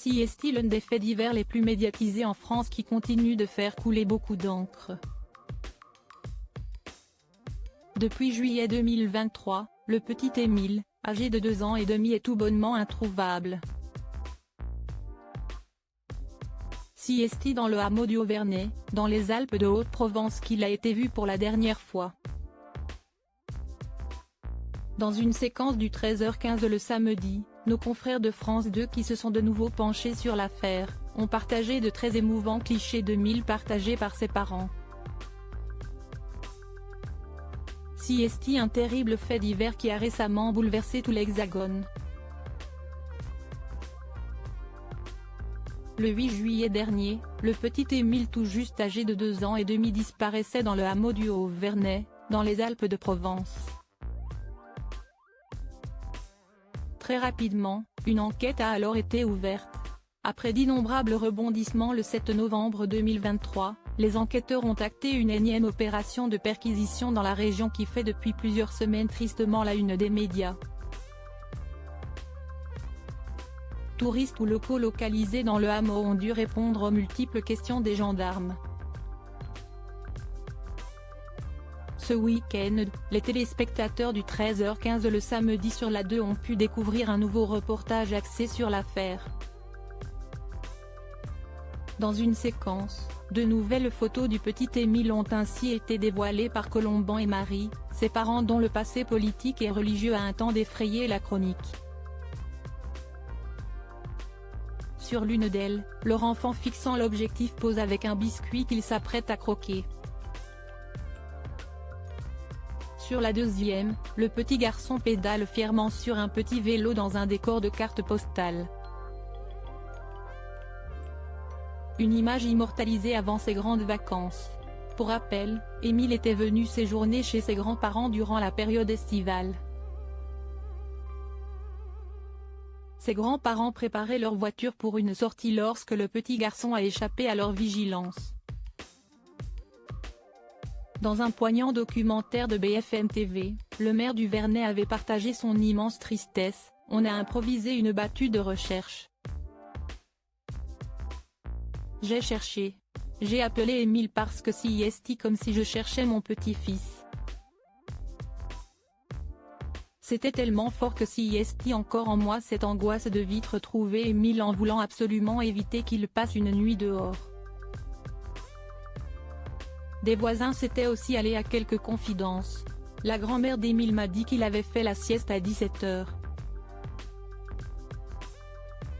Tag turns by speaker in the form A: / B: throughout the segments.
A: CST, l'un des faits divers les plus médiatisés en France qui continue de faire couler beaucoup d'encre. Depuis juillet 2023, le petit Émile, âgé de 2 ans et demi, est tout bonnement introuvable. CST dans le hameau du Haut-Vernay, dans les Alpes de Haute-Provence qu'il a été vu pour la dernière fois. Dans une séquence du 13h15 le samedi, nos confrères de France 2 qui se sont de nouveau penchés sur l'affaire, ont partagé de très émouvants clichés d'Émile partagés par ses parents. CST, un terrible fait divers qui a récemment bouleversé tout l'Hexagone. Le 8 juillet dernier, le petit Émile tout juste âgé de 2 ans et demi disparaissait dans le hameau du Haut-Vernay, dans les Alpes de Provence. Très rapidement, une enquête a alors été ouverte. Après d'innombrables rebondissements le 7 novembre 2023, les enquêteurs ont acté une énième opération de perquisition dans la région qui fait depuis plusieurs semaines tristement la une des médias. Touristes ou locaux localisés dans le hameau ont dû répondre aux multiples questions des gendarmes. Ce week-end, les téléspectateurs du 13h15 le samedi sur la 2 ont pu découvrir un nouveau reportage axé sur l'affaire. Dans une séquence, de nouvelles photos du petit Émile ont ainsi été dévoilées par Colomban et Marie, ses parents dont le passé politique et religieux a un temps défrayé la chronique. Sur l'une d'elles, leur enfant fixant l'objectif pose avec un biscuit qu'il s'apprête à croquer. Sur la deuxième, le petit garçon pédale fièrement sur un petit vélo dans un décor de carte postale. Une image immortalisée avant ses grandes vacances. Pour rappel, Émile était venu séjourner chez ses grands-parents durant la période estivale. Ses grands-parents préparaient leur voiture pour une sortie lorsque le petit garçon a échappé à leur vigilance. Dans un poignant documentaire de BFM TV, le maire du Vernay avait partagé son immense tristesse: « On a improvisé une battue de recherche. J'ai cherché. J'ai appelé Émile parce que CST comme si je cherchais mon petit-fils. C'était tellement fort que CST encore en moi cette angoisse de vite retrouver Émile en voulant absolument éviter qu'il passe une nuit dehors. » Des voisins s'étaient aussi allés à quelques confidences. La grand-mère d'Émile m'a dit qu'il avait fait la sieste à 17h.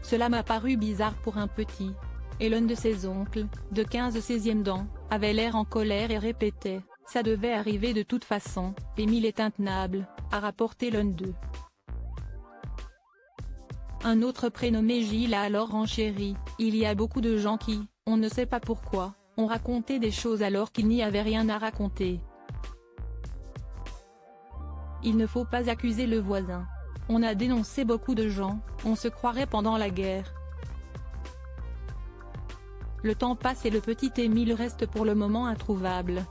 A: Cela m'a paru bizarre pour un petit. Et l'un de ses oncles, de 15-16e dents, avait l'air en colère et répétait: « Ça devait arriver de toute façon, Émile est intenable », a rapporté l'un d'eux. Un autre prénommé Gilles a alors renchéri: « Il y a beaucoup de gens qui, on ne sait pas pourquoi, ont raconté des choses alors qu'il n'y avait rien à raconter. Il ne faut pas accuser le voisin. On a dénoncé beaucoup de gens, on se croirait pendant la guerre. » Le temps passe et le petit Émile reste pour le moment introuvable.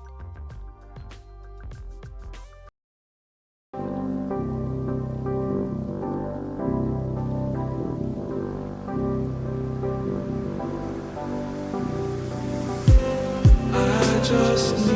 B: Just